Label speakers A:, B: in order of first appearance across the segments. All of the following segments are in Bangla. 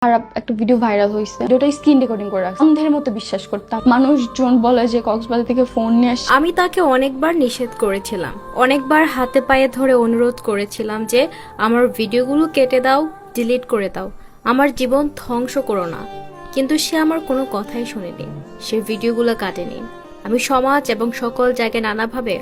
A: খারাপ একটা ভিডিও ভাইরাল হয়েছে, ভিডিওটা স্ক্রিন রেকর্ডিং করে রাখছে। অন্ধের মতো বিশ্বাস করতাম। মানুষজন বলে যে কক্সবাজার থেকে ফোন নিয়ে আসে।
B: আমি তাকে অনেকবার নিষেধ করেছিলাম, অনেকবার হাতে পায়ে ধরে অনুরোধ করেছিলাম যে আমার ভিডিওগুলো কেটে দাও, ডিলিট করে দাও, আমার জীবন ধ্বংস করো না। কিন্তু সে আমার কোনো কথাই শুনেনি, সে ভিডিওগুলো কাটেনি। আমি সমাজ এবং সকল জায়গায় নানাভাবে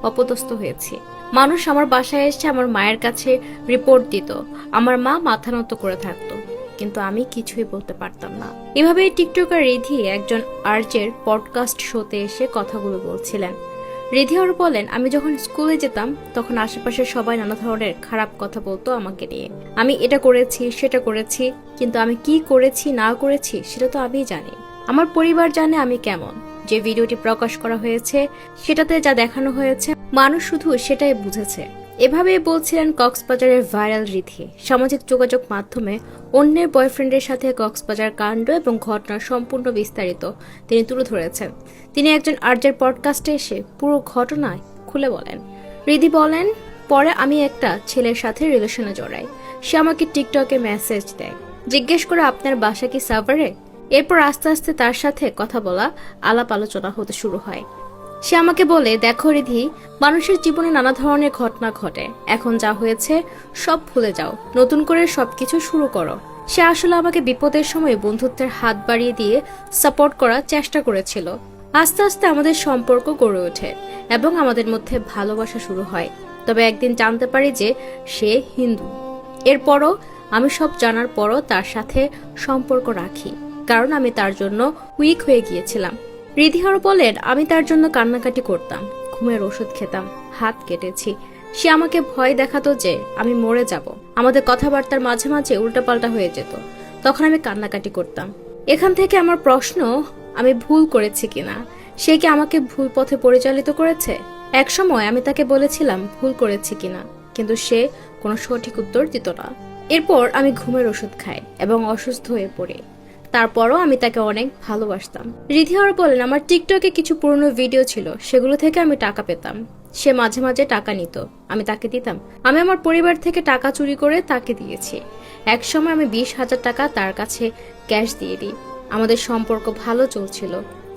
B: অপদস্থ হয়েছি। মানুষ আমার বাসায় এসে আমার মায়ের কাছে রিপোর্ট দিত, আমার মা মাথা নত করে থাকতো, কিন্তু আমি কিছুই বলতে পারতাম না। এভাবেই টিকটকার রিধি একজন আর্জের পডকাস্ট শোতে এসে কথাগুলো বলছিলেন। রিধি আরো বলেন, আমি যখন স্কুলে যেতাম তখন আশেপাশের সবাই নানা ধরনের খারাপ কথা বলতো আমাকে নিয়ে। আমি এটা করেছি, সেটা করেছি, কিন্তু আমি কি করেছি না করেছি সেটা তো আমিই জানি। আমার পরিবার জানে আমি কেমন। যে ভিডিওটি প্রকাশ করা হয়েছে সেটাতে যা দেখানো হয়েছে মানুষ শুধু সেটাই বুঝেছে। এভাবেই বলছিলেন কক্সবাজারের ভাইরাল রিধি। সামাজিক যোগাযোগ মাধ্যমে অন্যের বয়ফ্রেন্ডের সাথে কক্সবাজার কাণ্ড এবং ঘটনার সম্পূর্ণ বিস্তারিত তিনি তুলে ধরেছেন। তিনি একজন আর্জের পডকাস্টে এসে পুরো ঘটনায় খুলে বলেন। রিধি বলেন, পরে আমি একটা ছেলের সাথে রিলেশনে জড়াই। সে আমাকে টিকটকে মেসেজ দেয়, জিজ্ঞেস করে আপনার বাসা কি সাভারে। এরপর আস্তে আস্তে তার সাথে কথা বলা, আলাপ আলোচনা হতে শুরু হয়। সে আমাকে বলে, দেখো রিধি, মানুষের জীবনে নানা ধরনের ঘটনা ঘটে, এখন যা হয়েছে সব ভুলে যাও, নতুন করে সবকিছু শুরু করো। সে আসলে আমাকে বিপদের সময় বন্ধুত্বের হাত বাড়িয়ে দিয়ে সাপোর্ট করার চেষ্টা করেছিল। আস্তে আস্তে আমাদের সম্পর্ক গড়ে ওঠে এবং আমাদের মধ্যে ভালোবাসা শুরু হয়। তবে একদিন জানতে পারি যে সে হিন্দু। এরপরও আমি সব জানার পরও তার সাথে সম্পর্ক রাখি, কারণ আমি তার জন্য উইক হয়ে গিয়েছিলাম। রিধি আরো বলেন, আমি তার জন্য কান্নাকাটি করতাম, ঘুমের ওষুধ খেতাম, হাত কেটেছি। সে আমাকে ভয় দেখাতো যে আমি মরে যাব। আমাদের কথাবার্তার মাঝে মাঝে উল্টাপাল্টা হয়ে যেত, তখন আমি কান্নাকাটি করতাম। এখান থেকে আমার প্রশ্ন, আমি ভুল করেছি কিনা? সে কি আমাকে ভুল পথে পরিচালিত করেছে? এক সময় আমি তাকে বলেছিলাম ভুল করেছি কিনা, কিন্তু সে কোনো সঠিক উত্তর দিত না। এরপর আমি ঘুমের ওষুধ খাই এবং অসুস্থ হয়ে পড়ি। তারপরও আমি তাকে অনেক ভালোবাসতাম। রিধি আরো বলেন, আমার টিকটকে কিছু পুরনো ভিডিও ছিল, সেগুলো থেকে আমি টাকা পেতাম। সে মাঝে মাঝে টাকা নিত, আমি তাকে দিতাম। আমি আমার পরিবার থেকে টাকা চুরি করে তাকে দিয়েছি। এক সময় আমি 20,000 টাকা তার কাছে ক্যাশ দিয়ে দিই। আমাদের সম্পর্ক ভালো চলছিল,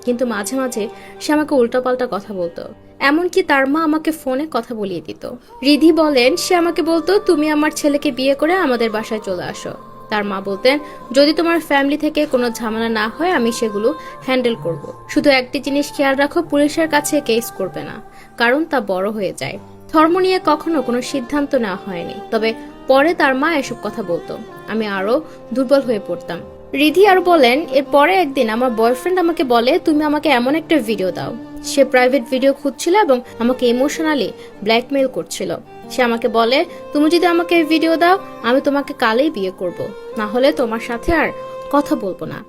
B: কিন্তু মাঝে মাঝে সে আমাকে উল্টাপাল্টা কথা বলতো। এমনকি তার মা আমাকে ফোনে কথা বলিয়ে দিত। রিধি বলেন, সে আমাকে বলতো, তুমি আমার ছেলেকে বিয়ে করে আমাদের বাসায় চলে আসো। তার মা বলতেন, যদি তোমার ফ্যামিলি থেকে কোনো ঝামেলা না হয় আমি সেগুলো হ্যান্ডেল করব। শুধু একটি জিনিস খেয়াল রাখো, পুলিশের কাছে কেস করবে না, কারণ তা বড় হয়ে যায়। ধর্ম নিয়ে কখনো কোনো সিদ্ধান্ত নেওয়া হয়নি, তবে পরে তার মা এসব কথা বলতো, আমি আরো দুর্বল হয়ে পড়তাম। রিধি আর বলেন, এরপরে একদিন আমার বয়ফ্রেন্ড আমাকে বলে, তুমি আমাকে এমন একটা ভিডিও দাও। সে প্রাইভেট ভিডিও খুঁজছিল এবং আমাকে ইমোশনালি ব্ল্যাকমেইল করছিল। সে আমাকে বলে, তুমি যদি আমাকে ভিডিও দাও আমি তোমাকে কালই বিয়ে করব, না হলে তোমার সাথে আর কথা বলবো না।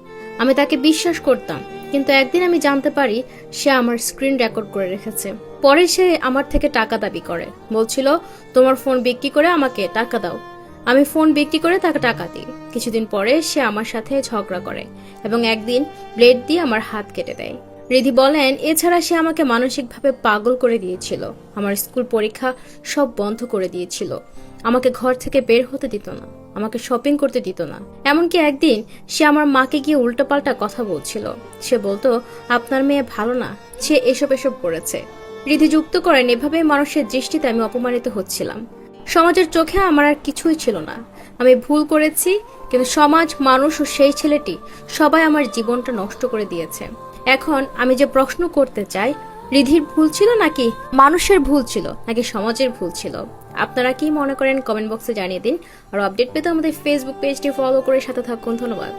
B: আমি তাকে বিশ্বাস করতাম, কিন্তু একদিন আমি জানতে পারি সে আমার স্ক্রিন রেকর্ড করে রেখেছে। পরে সে আমার থেকে টাকা দাবি করে, বলছিল তোমার ফোন বিক্রি করে আমাকে টাকা দাও। আমি ফোন বিক্রি করে তাকে টাকা দিই। কিছুদিন পরে সে আমার সাথে ঝগড়া করে এবং একদিন ব্লেড দিয়ে আমার হাত কেটে দেয়। রিধি বলেন, এছাড়া সে আমাকে মানসিকভাবে পাগল করে দিয়েছিল। আমার স্কুল পরীক্ষা সব বন্ধ করে দিয়েছিল। আমাকে ঘর থেকে বের হতে দিত না, আমাকে শপিং করতে দিত না। এমনকি একদিন সে আমার মাকে গিয়ে উল্টোপাল্টা কথা বলছিল। সে বলতো, আপনার মেয়ে ভালো না, সে এসব করেছে। রিধি যুক্ত করেন, এভাবে মানুষের দৃষ্টিতে আমি অপমানিত হচ্ছিলাম। সমাজের চোখে আমার আর কিছুই ছিল না। আমি ভুল করেছি, কিন্তু সমাজ, মানুষ ও সেই ছেলেটি সবাই আমার জীবনটা নষ্ট করে দিয়েছে। এখন আমি যে প্রশ্ন করতে চাই, রিধির ভুল ছিল নাকি মানুষের ভুল ছিল, নাকি সমাজের ভুল ছিল? আপনারা কি মনে করেন কমেন্ট বক্সে জানিয়ে দিন। আর আপডেট পেতে আমাদের ফেসবুক পেজটি ফলো করে সাথে থাকুন। ধন্যবাদ।